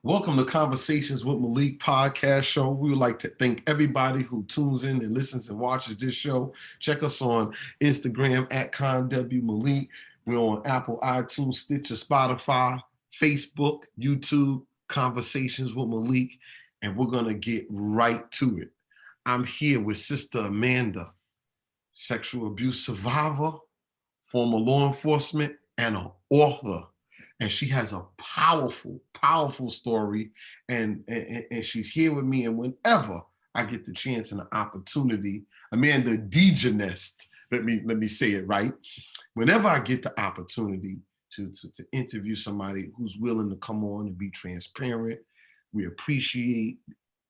Welcome to Conversations with Malik podcast show. We would like to thank everybody who tunes in and listens and watches this show. Check us on Instagram at ConWMalik. We're on Apple, iTunes, Stitcher, Spotify, Facebook, YouTube, Conversations with Malik, and we're going to get right to it. I'm here with Sister Amanda, sexual abuse survivor, former law enforcement, and an author. And she has a powerful, powerful story. And she's here with me. And whenever I get the chance and the opportunity, Amanda Dejanest, let me say it right. Whenever I get the opportunity to interview somebody who's willing to come on and be transparent, we appreciate,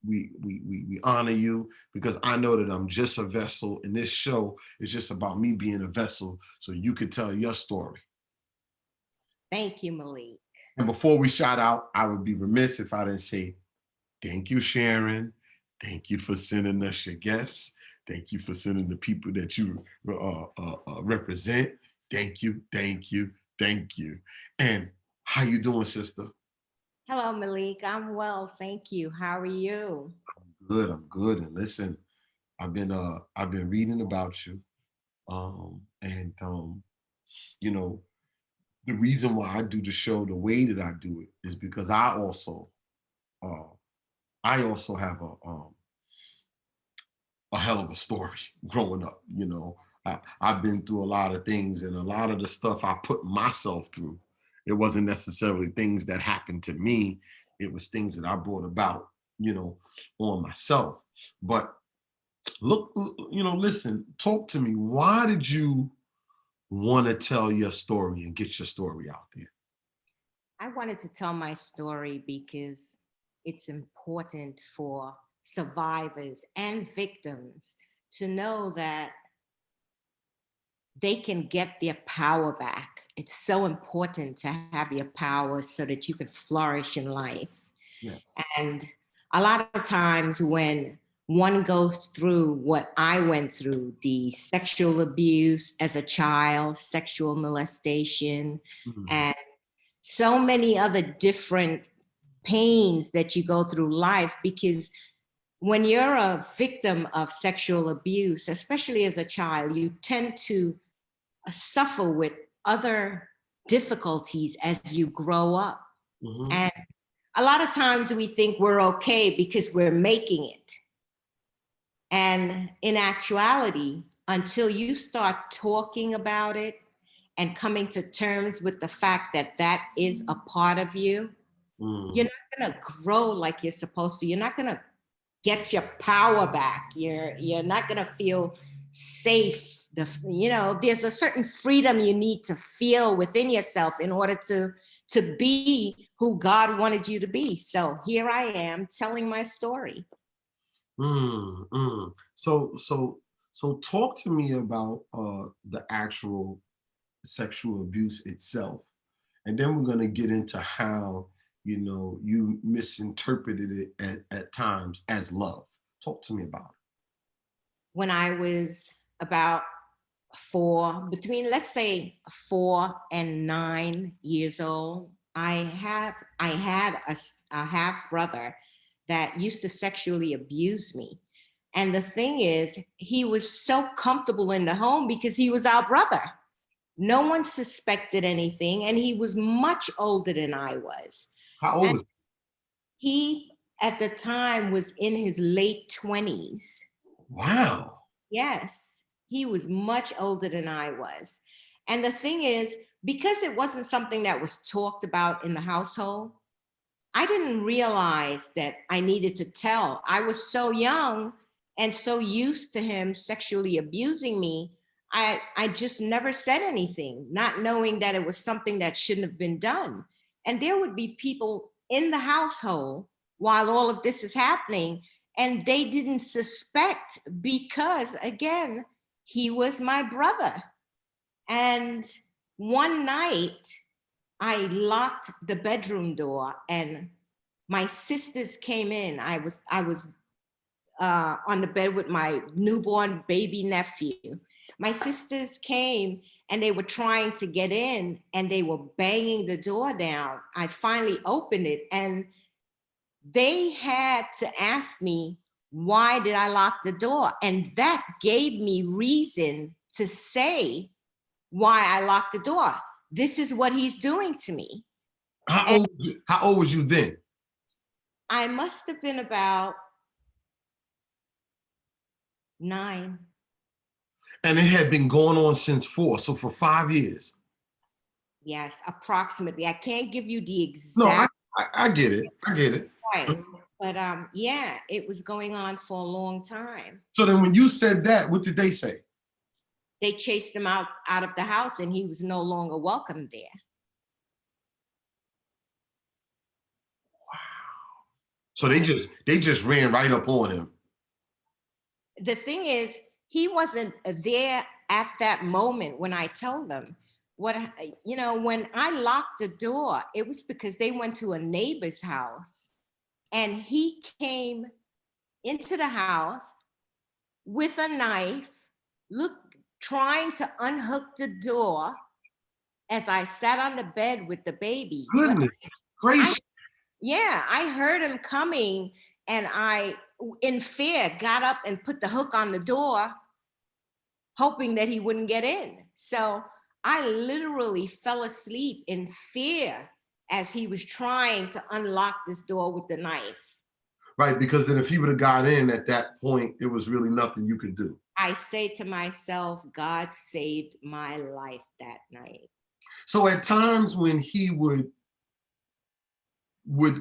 we honor you, because I know that I'm just a vessel, and this show is just about me being a vessel so you could tell your story. Thank you, Malik. And before we shout out, I would be remiss if I didn't say thank you, Sharon. Thank you for sending us your guests. Thank you for sending the people that you represent. Thank you, thank you, thank you. And how you doing, sister? Hello, Malik. I'm well, thank you. How are you? I'm good. And listen, I've been reading about you. You know, the reason why I do the show the way that I do it is because I also have a hell of a story growing up. You know, I've been through a lot of things, and a lot of the stuff I put myself through, it wasn't necessarily things that happened to me. It was things that I brought about, on myself. But look, listen, talk to me. Why did you want to tell your story and get your story out there? I wanted to tell my story because it's important for survivors and victims to know that they can get their power back. It's so important to have your power so that you can flourish in life. Yeah. And a lot of times when one goes through what I went through, the sexual abuse as a child, sexual molestation, and so many other different pains that you go through life, because when you're a victim of sexual abuse, especially as a child, you tend to suffer with other difficulties as you grow up. And a lot of times we think we're okay because we're making it. And in actuality, until you start talking about it and coming to terms with the fact that that is a part of you, you're not going to grow like you're supposed to. You're not going to get your power back. You're not going to feel safe. There's a certain freedom you need to feel within yourself in order to be who God wanted you to be. So here I am telling my story. So talk to me about the actual sexual abuse itself, and then we're going to get into how you misinterpreted it at times as love. Talk to me about it. When I was about between let's say 4 and 9 years old, I had a half brother that used to sexually abuse me. And the thing is, he was so comfortable in the home because he was our brother. No one suspected anything, and he was much older than I was. How old was he? At the time was in his late 20s. Wow. Yes, he was much older than I was. And the thing is, because it wasn't something that was talked about in the household, I didn't realize that I needed to tell. I was so young and so used to him sexually abusing me. I just never said anything, not knowing that it was something that shouldn't have been done. And there would be people in the household while all of this is happening, and they didn't suspect because, again, he was my brother. And one night, I locked the bedroom door and my sisters came in. I was on the bed with my newborn baby nephew. My sisters came and they were trying to get in and they were banging the door down. I finally opened it and they had to ask me, why did I lock the door? And that gave me reason to say why I locked the door. This is what he's doing to me. How old was you then? I must have been about 9. And it had been going on since 4, so for 5 years. Yes, approximately. I can't give you the No, exact I get it. I get it. point, but yeah, it was going on for a long time. So then when you said that, what did they say? They chased him out of the house, and he was no longer welcome there. So they just ran right up on him. The thing is, he wasn't there at that moment when I told them. When I locked the door, it was because they went to a neighbor's house, and he came into the house with a knife, trying to unhook the door as I sat on the bed with the baby. Goodness gracious. I heard him coming, and I, in fear, got up and put the hook on the door, hoping that he wouldn't get in. So I literally fell asleep in fear as he was trying to unlock this door with the knife. Right, because then if he would have got in at that point, it was really nothing you could do. I say to myself, God saved my life that night. So at times when he would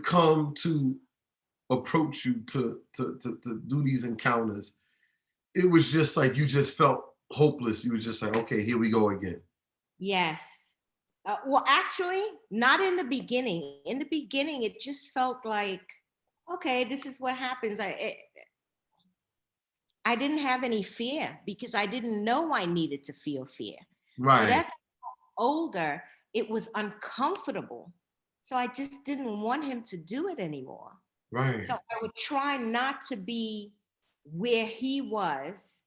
come to approach you to do these encounters, it was just like you just felt hopeless. You were just like, okay, here we go again. Yes. Well, actually, not in the beginning. In the beginning, it just felt like, okay, this is what happens. I didn't have any fear because I didn't know I needed to feel fear. Right. But as I got older, it was uncomfortable. So I just didn't want him to do it anymore. Right. So I would try not to be where he was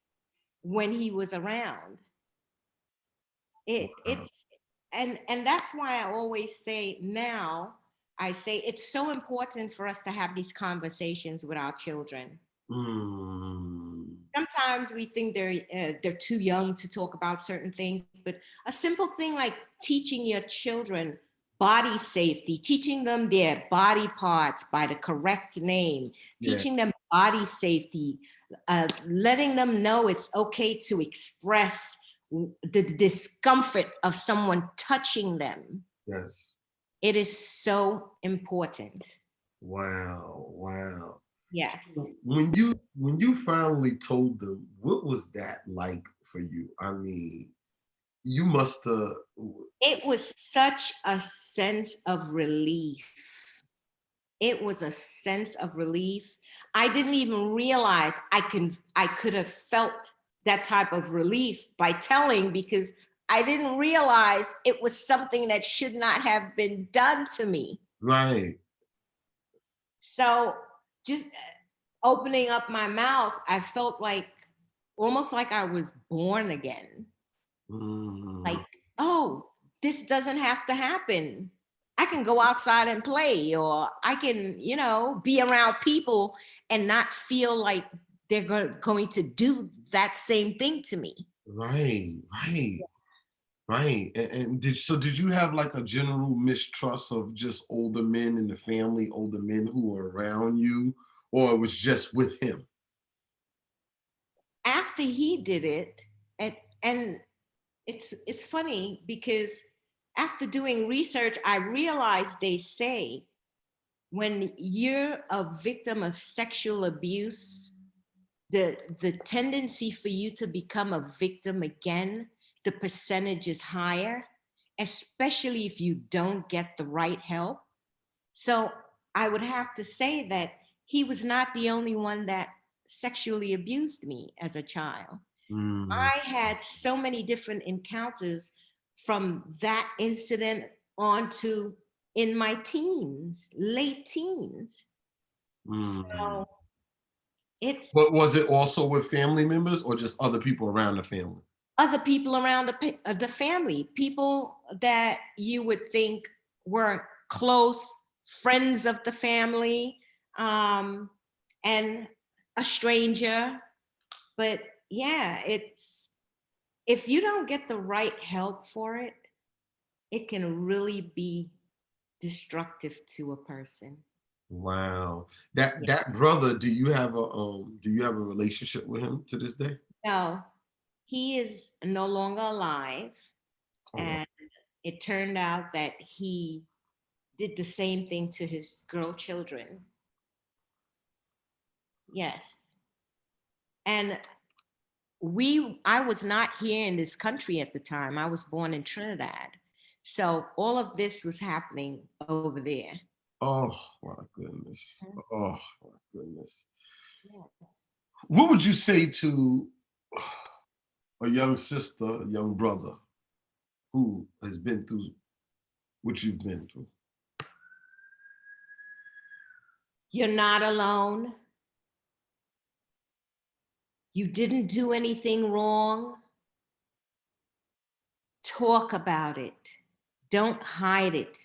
when he was around. And that's why I always say now, I say it's so important for us to have these conversations with our children. Sometimes we think they're too young to talk about certain things, but a simple thing like teaching your children body safety, teaching them their body parts by the correct name, teaching them body safety, letting them know it's okay to express the discomfort of someone touching them. Yes. It is so important. Wow. Yes. When you finally told them, what was that like for you? I mean, you must have. It was such a sense of relief. It was a sense of relief. I didn't even realize I could have felt that type of relief by telling, because I didn't realize it was something that should not have been done to me. Right. So just opening up my mouth, I felt like almost like I was born again. Like, oh, this doesn't have to happen. I can go outside and play, or I can, be around people and not feel like they're going to do that same thing to me. Right. And did you have like a general mistrust of just older men in the family, older men who were around you, or it was just with him? After he did it, and it's funny because after doing research, I realized they say when you're a victim of sexual abuse, the tendency for you to become a victim again, the percentage is higher, especially if you don't get the right help. So I would have to say that he was not the only one that sexually abused me as a child. I had so many different encounters from that incident on to in my teens, late teens. So it's But was it also with family members or just other people around the family? other people around the family, people that you would think were close friends of the family. and a stranger. But yeah, it's, if you don't get the right help for it, it can really be destructive to a person. Wow. Yeah. That brother, do you have a relationship with him to this day? No, he is no longer alive. Oh, And it turned out that he did the same thing to his girl children. Yes. And I was not here in this country at the time. I was born in Trinidad. So all of this was happening over there. oh my goodness. Oh my goodness. Yes. What would you say to a young sister, a young brother who has been through what you've been through? You're not alone. You didn't do anything wrong. Talk about it. Don't hide it.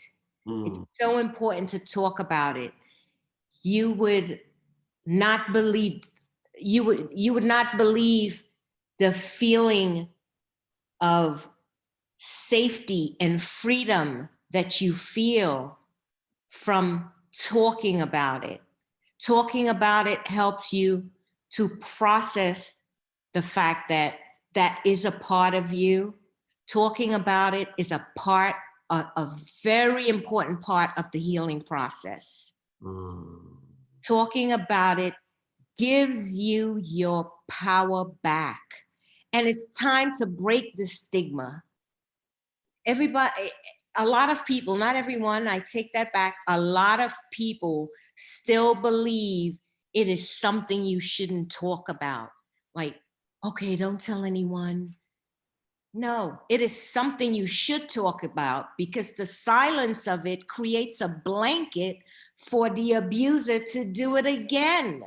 It's Mm, so important to talk about it. You would not believe, you would not believe the feeling of safety and freedom that you feel from talking about it. Talking about it helps you to process the fact that that is a part of you. Talking about it is a very important part of the healing process. mm, Talking about it gives you your power back. And it's time to break the stigma. Everybody, a lot of people, not everyone, I take that back. A lot of people still believe it is something you shouldn't talk about. Like, okay, don't tell anyone. No, it is something you should talk about, because the silence of it creates a blanket for the abuser to do it again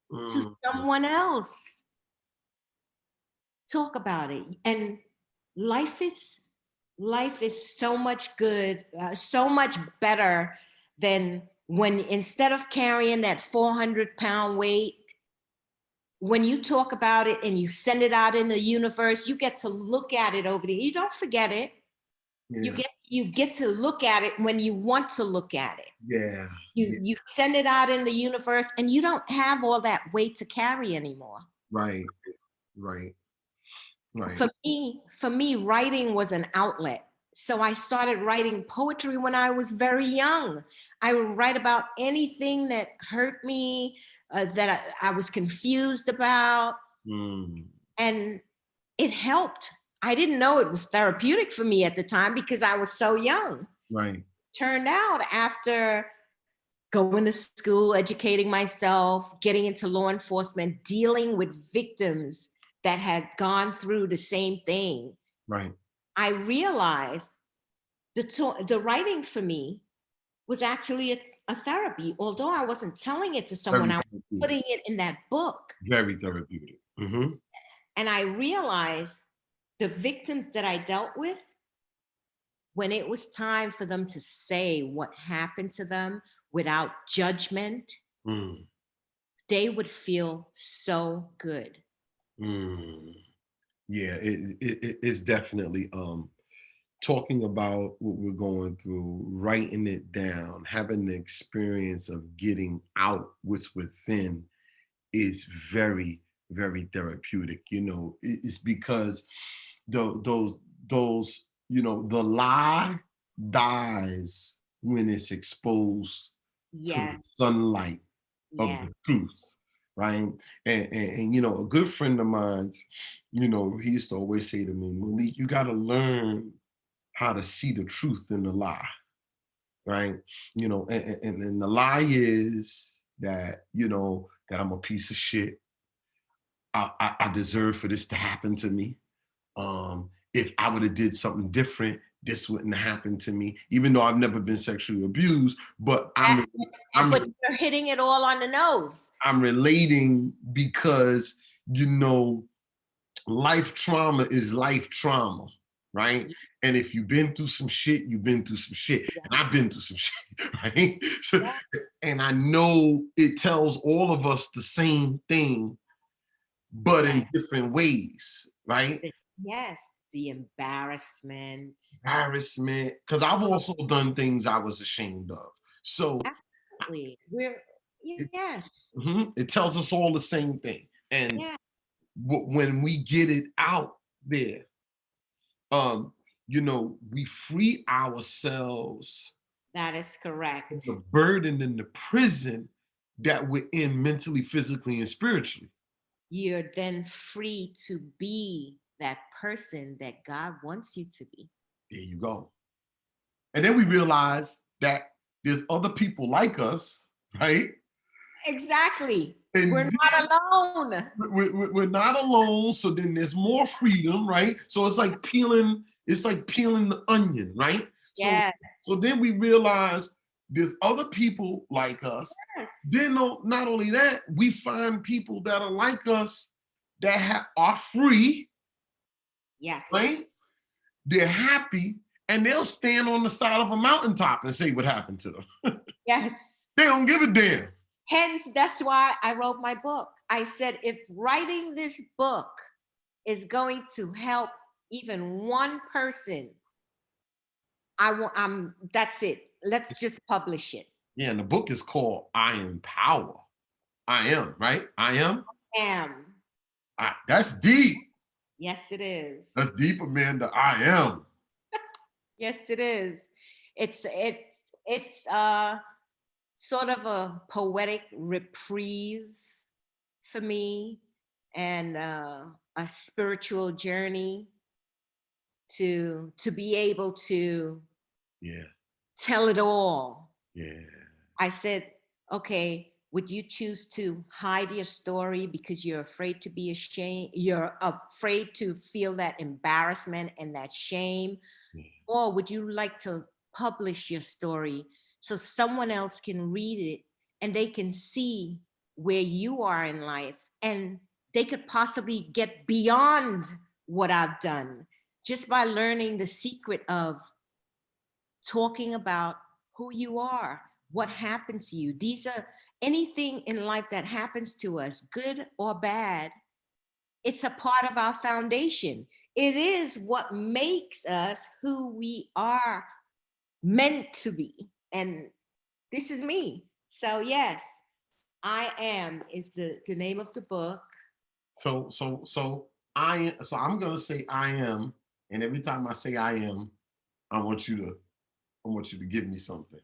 to mm, someone else. Talk about it. And life is life is so much good, so much better than when, instead of carrying that 400-pound weight, when you talk about it and you send it out in the universe, you get to look at it over there. You don't forget it. yeah, You get to look at it when you want to look at it. yeah, yeah, You send it out in the universe, and you don't have all that weight to carry anymore. right, right, right. For me, writing was an outlet. So I started writing poetry when I was very young. I would write about anything that hurt me, that I was confused about, Mm, and it helped. I didn't know it was therapeutic for me at the time because I was so young. right. Turned out, after going to school, educating myself, getting into law enforcement, dealing with victims that had gone through the same thing, Right. I realized the writing for me was actually a therapy. Although I wasn't telling it to someone, Very I was therapeutic. putting it in that book. Very therapeutic. Hmm. And I realized the victims that I dealt with, when it was time for them to say what happened to them without judgment, Mm, they would feel so good. mm. Yeah, it's definitely talking about what we're going through, writing it down, having the experience of getting out what's within is very, very therapeutic. It's because those, the lie dies when it's exposed to the Yes, sunlight of yes, the truth, right? And a good friend of mine, he used to always say to me, Malik, you got to learn how to see the truth in the lie, right? And the lie is that, that I'm a piece of shit. I deserve for this to happen to me. If I would have did something different, this wouldn't have happened to me. Even though I've never been sexually abused, but that, I'm but you're hitting it all on the nose. I'm relating because life trauma is life trauma, right? And if you've been through some shit, you've been through some shit. And I've been through some shit, right? So, Yeah. and I know it tells all of us the same thing, but in Yeah. different ways, right? Yes, the embarrassment. Embarrassment, because I've also done things I was ashamed of. So Absolutely. We're it, yes. it tells us all the same thing. And Yeah, when we get it out there, um, we free ourselves that is from correct. the burden and the prison that we're in mentally, physically, and spiritually. You're then free to be that person that God wants you to be. There you go. And then we realize that there's other people like us, right? Exactly. We're And not alone. we're not alone. So then there's more freedom, right? So it's like peeling the onion, right? So Yes. so then we realize there's other people like us. Yes. Then not only that, we find people that are like us that are free, Yes. right? They're happy, and they'll stand on the side of a mountaintop and say what happened to them. Yes. They don't give a damn. Hence, that's why I wrote my book. I said, if writing this book is going to help even one person, that's it. Let's just publish it. Yeah, and the book is called I Am Power. I am, right? I am. Am. That's deep. Yes, it is. That's deep, Amanda. I am. Yes, it is. It's sort of a poetic reprieve for me, and a spiritual journey to be able to Yeah, tell it all. yeah, I said, okay, would you choose to hide your story because you're afraid to be ashamed? You're afraid to feel that embarrassment and that shame? yeah. Or would you like to publish your story so someone else can read it and they can see where you are in life, and they could possibly get beyond what I've done just by learning the secret of talking about who you are, what happened to you. These are anything in life that happens to us, good or bad, it's a part of our foundation. It is what makes us who we are meant to be. And this is me. So yes, I am is the name of the book. So I'm gonna say I am, and every time I say I am, I want you to I want you to give me something.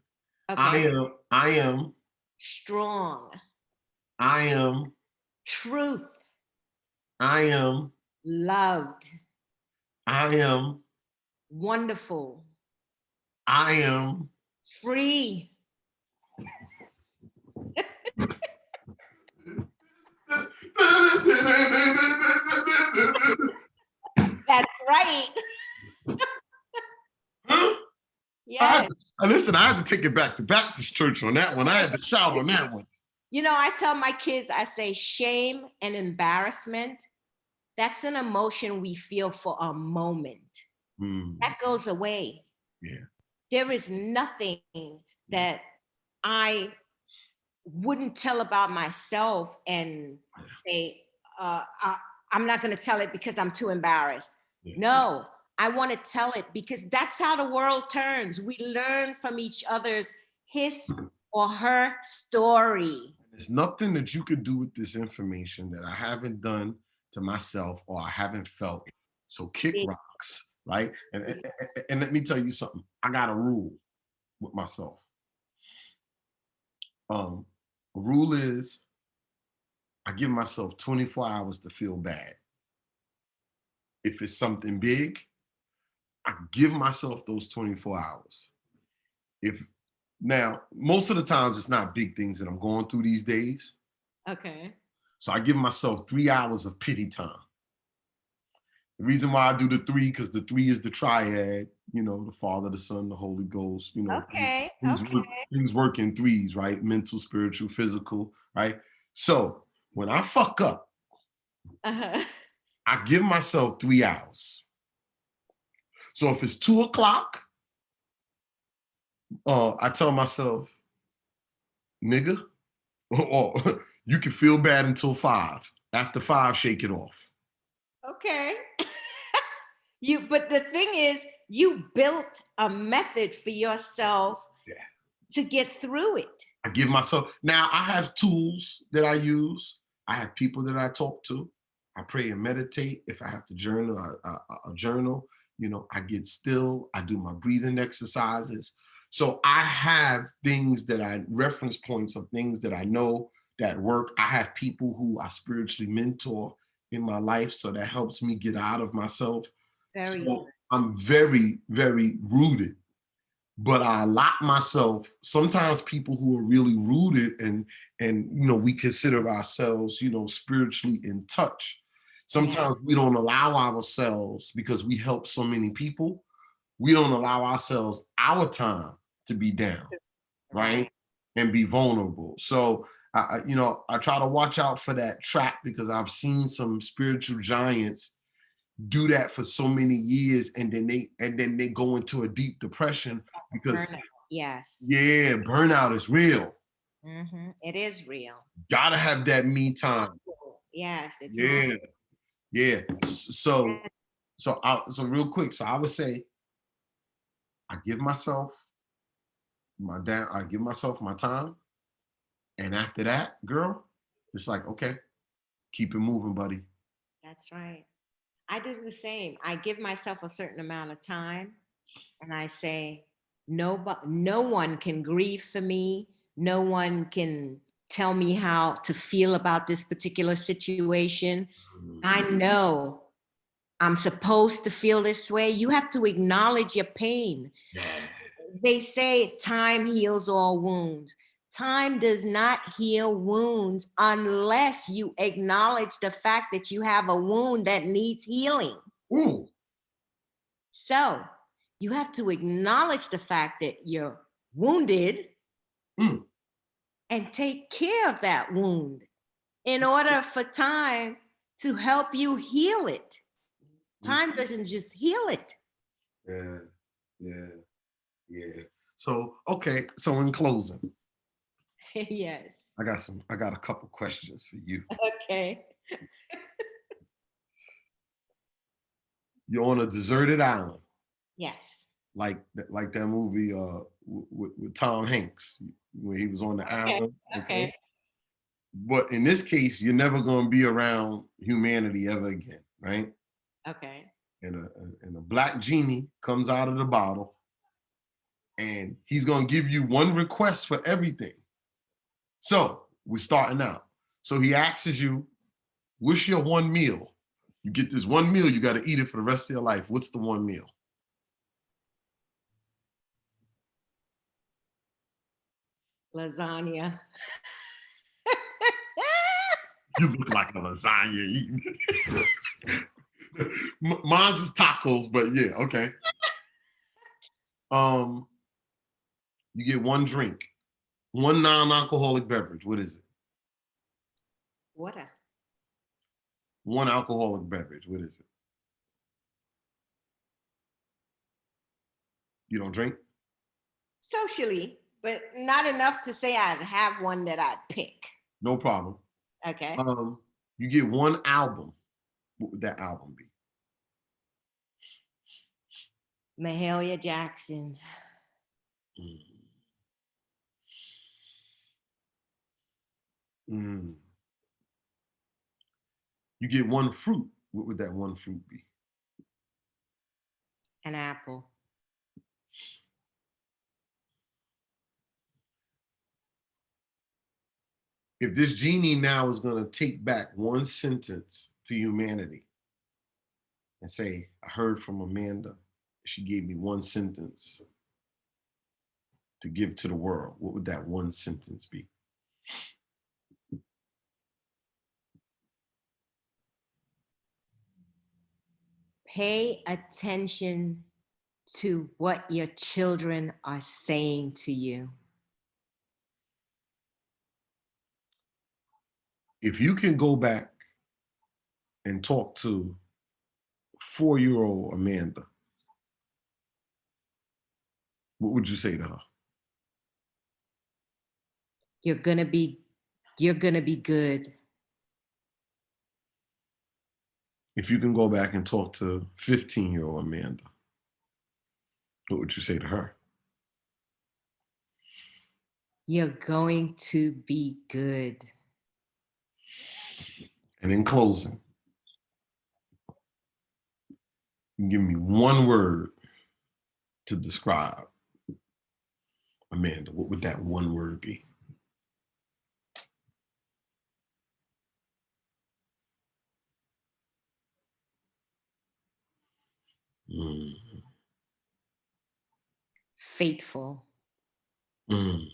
I Okay. am, I am, Strong, I am, truth, I am, loved, I am, wonderful, I am. free. That's right. Huh? Yes. Listen, I had to take it back to Baptist church on that one. I had to shout on that one. You know, I tell my kids, I say shame and embarrassment, that's an emotion we feel for a moment. Mm, That goes away. yeah. There is nothing that I wouldn't tell about myself and say, I'm not going to tell it because I'm too embarrassed. Yeah. No, I want to tell it because that's how the world turns. We learn from each other's his or her story. There's nothing that you could do with this information that I haven't done to myself or I haven't felt. So kick rocks, right? And let me tell you something. I got a rule with myself. The rule is I give myself 24 hours to feel bad. If it's something big, I give myself those 24 hours. If Now, most of the times it's not big things that I'm going through these days. Okay. So I give myself 3 hours of pity time. The reason why I do the three, because the three is the triad, the Father, the Son, the Holy Ghost, Okay. things Okay. work, things work in threes, right? Mental, spiritual, physical, right? So when I fuck up, Uh-huh. I give myself 3 hours. So if it's 2 o'clock, I tell myself, nigga, or you can feel bad until 5. After 5, shake it off. Okay. But the thing is, you built a method for yourself to get through it. I give myself, now I have tools that I use. I have people that I talk to. I pray and meditate. If I have to journal, a journal, I get still. I do my breathing exercises. So I have things that reference points of things that I know that work. I have people who I spiritually mentor in my life. So that helps me get out of myself. Very So I'm very, very rooted, but I lock myself. Sometimes people who are really rooted and we consider ourselves, spiritually in touch. Sometimes we don't allow ourselves, because we help so many people, we don't allow ourselves our time to be down, right? And be vulnerable. So I try to watch out for that trap, because I've seen some spiritual giants do that for so many years, and then they go into a deep depression because burnout. Yes. Yeah, burnout is real. It is real. Gotta have that me time. Yes, it's yeah. So real quick, so I would say I give myself my time, and after that, girl, it's like, okay, keep it moving, buddy. That's right. I do the same. I give myself a certain amount of time, and I say, no one can grieve for me. No one can tell me how to feel about this particular situation. I know I'm supposed to feel this way. You have to acknowledge your pain. Yeah. They say time heals all wounds. Time does not heal wounds unless you acknowledge the fact that you have a wound that needs healing. Ooh. So you have to acknowledge the fact that you're wounded and take care of that wound in order for time to help you heal it. Time doesn't just heal it. Yeah. So, okay. So in closing, Yes. I got a couple questions for you. Okay. You're on a deserted island. Yes. Like that movie with Tom Hanks, when he was on the island. Okay. But in this case, you're never going to be around humanity ever again, right? Okay. And a black genie comes out of the bottle, and he's going to give you one request for everything. So we're starting out. So he asks you, what's your one meal? You get this one meal, you got to eat it for the rest of your life. What's the one meal? Lasagna. You look like a lasagna eating. Mine's is tacos, but yeah, okay. You get one drink, one non-alcoholic beverage. What is it? Water. One alcoholic beverage. What is it? You don't drink? Socially, but not enough to say I'd have one that I'd pick. No problem. Okay. You get one album. What would that album be? Mahalia Jackson. You get one fruit. What would that one fruit be? An apple. If this genie now is going to take back one sentence to humanity and say, I heard from Amanda, she gave me one sentence to give to the world, what would that one sentence be? Pay attention to what your children are saying to you. If you can go back and talk to 4-year-old Amanda what would you say to her? You're gonna be good. If you can go back and talk to 15-year-old Amanda, what would you say to her? You're going to be good. And in closing, give me one word to describe Amanda. What would that one word be? Mm. Faithful. Mm.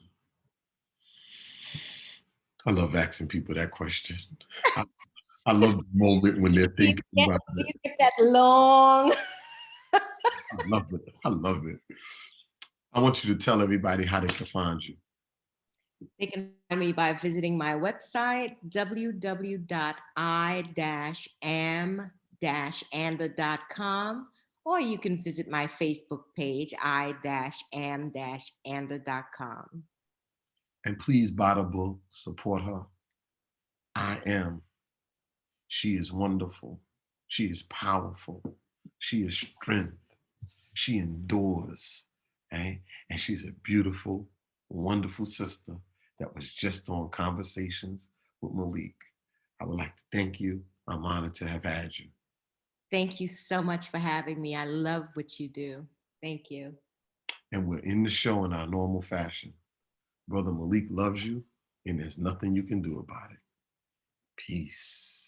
I love asking people that question. I, I love the moment when they're thinking about Do it. you get that long? I love it. I love it. I want you to tell everybody how they can find you. They can find me by visiting my website, www.i-am-anda.com, or you can visit my Facebook page, i-am-anda.com. And please buy the book, support her. I am. She is wonderful. She is powerful. She is strength. She endures. Okay? And she's a beautiful, wonderful sister that was just on Conversations with Malik. I would like to thank you. I'm honored to have had you. Thank you so much for having me. I love what you do. Thank you. And we're in the show in our normal fashion. Brother Malik loves you, and there's nothing you can do about it. Peace.